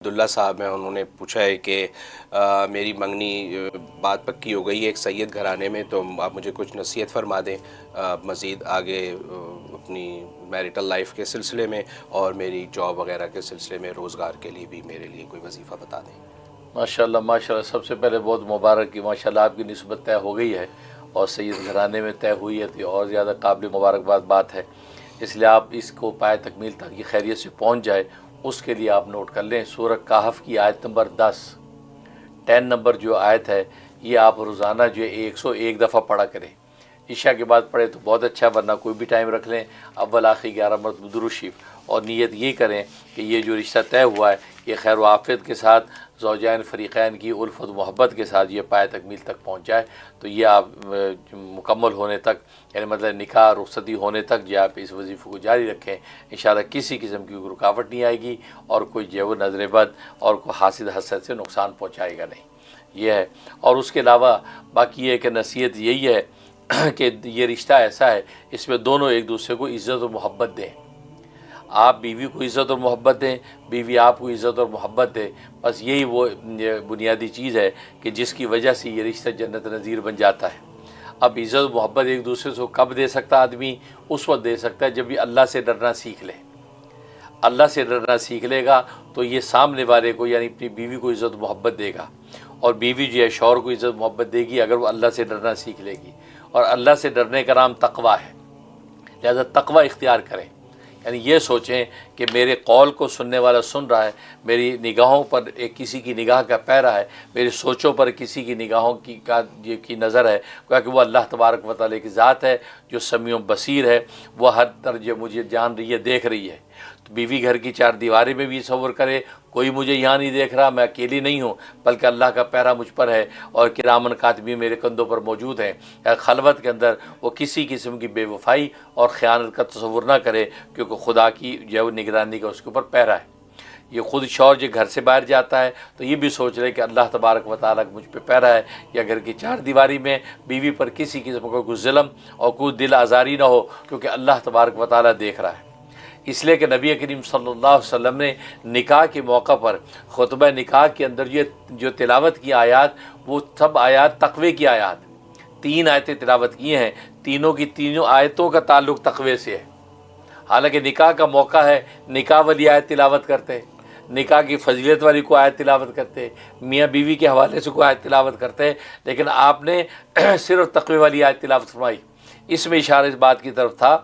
عبداللہ صاحب ہیں، انہوں نے پوچھا ہے کہ میری منگنی بات پکی ہو گئی ہے ایک سید گھرانے میں، تو آپ مجھے کچھ نصیحت فرما دیں مزید آگے اپنی میریٹل لائف کے سلسلے میں اور میری جاب وغیرہ کے سلسلے میں، روزگار کے لیے بھی میرے لیے کوئی وظیفہ بتا دیں۔ ماشاءاللہ ماشاءاللہ، سب سے پہلے بہت مبارک کہ ماشاءاللہ آپ کی نسبت طے ہو گئی ہے اور سید گھرانے میں طے ہوئی ہے، تو یہ اور زیادہ قابل مبارکباد بات ہے۔ اس لیے آپ اس کو پائے تکمیل تک یہ خیریت سے پہنچ جائے، اس کے لیے آپ نوٹ کر لیں سورہ کہف کی آیت نمبر 10 نمبر جو آیت ہے، یہ آپ روزانہ جو 101 دفعہ پڑھا کریں۔ عشاء کے بعد پڑھے تو بہت اچھا، ورنہ کوئی بھی ٹائم رکھ لیں، اول آخری 11 مرتبہ درود شریف، اور نیت یہ کریں کہ یہ جو رشتہ طے ہوا ہے یہ خیر و عافیت کے ساتھ زوجین فریقین کی الفت و محبت کے ساتھ یہ پائے تکمیل تک پہنچ جائے، تو یہ آپ مکمل ہونے تک، یعنی مطلب نکاح رخصتی ہونے تک جو آپ اس وظیفے کو جاری رکھیں، انشاءاللہ کسی قسم کی کوئی رکاوٹ نہیں آئے گی، اور کوئی جو نظر بد اور کوئی حاسد حسد سے نقصان پہنچائے گا نہیں، یہ ہے۔ اور اس کے علاوہ باقی یہ کہ نصیحت یہی ہے کہ یہ رشتہ ایسا ہے، اس میں دونوں ایک دوسرے کو عزت و محبت دیں۔ آپ بیوی کو عزت اور محبت دیں، بیوی آپ کو عزت اور محبت دے، بس یہی وہ بنیادی چیز ہے کہ جس کی وجہ سے یہ رشتہ جنت نظیر بن جاتا ہے۔ اب عزت و محبت ایک دوسرے سے کب دے سکتا آدمی؟ اس وقت دے سکتا ہے جب بھی اللہ سے ڈرنا سیکھ لے۔ اللہ سے ڈرنا سیکھ لے گا تو یہ سامنے والے کو، یعنی اپنی بیوی کو عزت و محبت دے گا، اور بیوی جو ہے شوہر کو عزت و محبت دے گی اگر وہ اللہ سے ڈرنا سیکھ لے گی۔ اور اللہ سے ڈرنے کا نام تقویٰ ہے، لہذا تقویٰ اختیار کریں، یعنی یہ سوچیں کہ میرے قول کو سننے والا سن رہا ہے، میری نگاہوں پر ایک کسی کی نگاہ کا پیرا ہے، میری سوچوں پر کسی کی نگاہوں کی نظر ہے، کیونکہ وہ اللہ تبارک و تعالیٰ کی ذات ہے جو سمیع بصیر ہے، وہ ہر طرح مجھے جان رہی ہے، دیکھ رہی ہے۔ تو بیوی گھر کی چار دیواری میں بھی تصور کرے کوئی مجھے یہاں نہیں دیکھ رہا، میں اکیلی نہیں ہوں، بلکہ اللہ کا پیرا مجھ پر ہے اور کرامن کاتبین میرے کندھوں پر موجود ہیں۔ خلوت کے اندر وہ کسی قسم کی بے وفائی اور خیانت کا تصور نہ کرے، کیونکہ خدا کی جو نگرانی کا اس کے اوپر پیرا ہے۔ یہ خود شوہر جو گھر سے باہر جاتا ہے تو یہ بھی سوچ رہے کہ اللہ تبارک و تعالیٰ مجھ پہ پیرا ہے، یا گھر کی چار دیواری میں بیوی پر کسی قسم کا کوئی ظلم اور کوئی دل آزاری نہ ہو، کیونکہ اللہ تبارک و تعالیٰ دیکھ رہا ہے۔ اس لیے کہ نبی کریم صلی اللہ علیہ وسلم نے نکاح کے موقع پر خطبہ نکاح کے اندر جو تلاوت کی آیات، وہ سب آیات تقوی کی آیات، 3 آیتیں تلاوت کی ہیں، تینوں کی تینوں آیتوں کا تعلق تقوی سے ہے۔ حالانکہ نکاح کا موقع ہے، نکاح والی آیت تلاوت کرتے، نکاح کی فضیلت والی کو آیت تلاوت کرتے، میاں بیوی کے حوالے سے کوئی آیت تلاوت کرتے، لیکن آپ نے صرف تقوی والی آیت تلاوت فرمائی۔ اس میں اشارہ اس بات کی طرف تھا،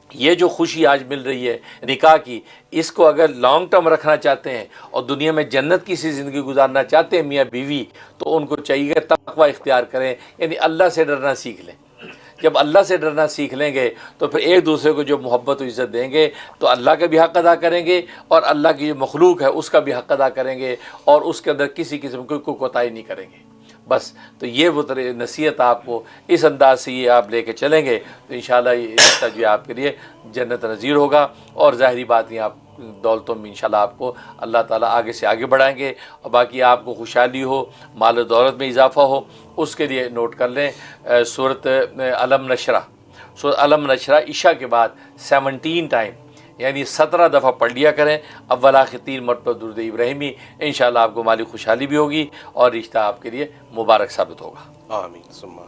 یہ جو خوشی آج مل رہی ہے نکاح کی، اس کو اگر لانگ ٹرم رکھنا چاہتے ہیں اور دنیا میں جنت کی سی زندگی گزارنا چاہتے ہیں میاں بیوی، تو ان کو چاہیے کہ تقوی اختیار کریں، یعنی اللہ سے ڈرنا سیکھ لیں۔ جب اللہ سے ڈرنا سیکھ لیں گے تو پھر ایک دوسرے کو جو محبت و عزت دیں گے تو اللہ کا بھی حق ادا کریں گے، اور اللہ کی جو مخلوق ہے اس کا بھی حق ادا کریں گے، اور اس کے اندر کسی قسم کی کوئی کوتاہی نہیں کریں گے۔ بس تو یہ وہ نصیحت آپ کو اس انداز سے یہ آپ لے کے چلیں گے تو انشاءاللہ یہ رشتہ جو ہے آپ کے لیے جنت نظیر ہوگا، اور ظاہری بات نہیں، آپ دولتوں میں انشاءاللہ آپ کو اللہ تعالیٰ آگے سے آگے بڑھائیں گے، اور باقی آپ کو خوشحالی ہو، مال و دولت میں اضافہ ہو، اس کے لیے نوٹ کر لیں سورۃ علم نشرہ، سورۃ علم نشرہ عشاء کے بعد 17 ٹائم، یعنی 17 دفعہ پڑھ لیا کریں، اول آخر 3 مرتبہ درود ابراہیمی، انشاءاللہ آپ کو مالی خوشحالی بھی ہوگی اور رشتہ آپ کے لیے مبارک ثابت ہوگا۔ آمین ثم